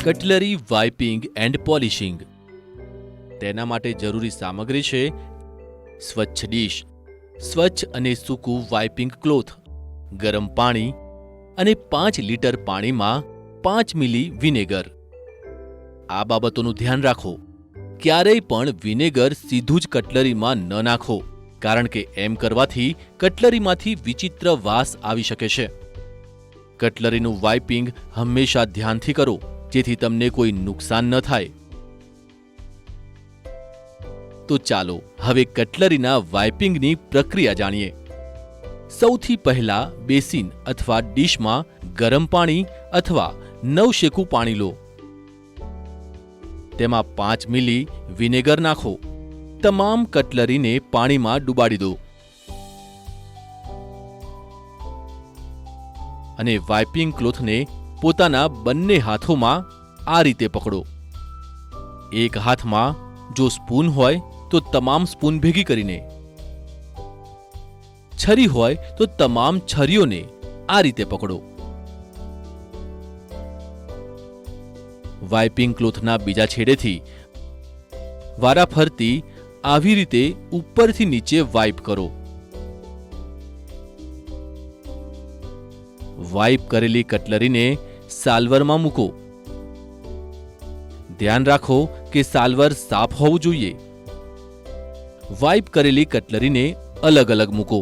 Cutlery વાઇપિંગ and polishing. તેના માટે જરૂરી સામગ્રી છે સ્વચ્છ ડીશ, સ્વચ્છ અને સૂકું વાઇપિંગ ક્લોથ, ગરમ પાણી અને 5 લીટર પાણીમાં 5 મિલી વિનેગર. આ બાબતોનું ધ્યાન રાખો. ક્યારેય પણ વિનેગર સીધું જ કટલરીમાં ન નાખો, કારણ કે એમ કરવાથી કટલરીમાંથી વિચિત્ર વાસ આવી શકે છે. કટલરીનું વાઇપિંગ હંમેશા ધ્યાનથી કરો, જેથી તમને કોઈ નુકસાન ન થાય. તો ચાલો હવે કટલરીના વાઇપિંગની પ્રક્રિયા જાણીએ. સૌથી પહેલા બેસિન અથવા ડીશમાં ગરમ પાણી અથવા નવશેકું પાણી લો. તેમાં 5 મિલી વિનેગર નાખો. તમામ કટલરીને પાણીમાં ડૂબાડી દો અને વાઇપિંગ ક્લોથને પોતાના બંને હાથોમાં આ રીતે પકડો. એક હાથમાં જો સ્પૂન હોય તો તમામ સ્પૂન ભેગી કરીને, છરી હોય તો તમામ છરીઓને આ રીતે પકડો. વાઇપિંગ ક્લોથના બીજા છેડેથી વારાફરતી આવી રીતે ઉપરથી નીચે વાઇપ કરો. વાઇપ કરેલી કટલરીને સાલ્વરમાં મૂકો. ધ્યાન રાખો કે સાલ્વર સાફ હોવું જોઈએ. વાઇપ કરેલી કટલરીને અલગ અલગ મૂકો.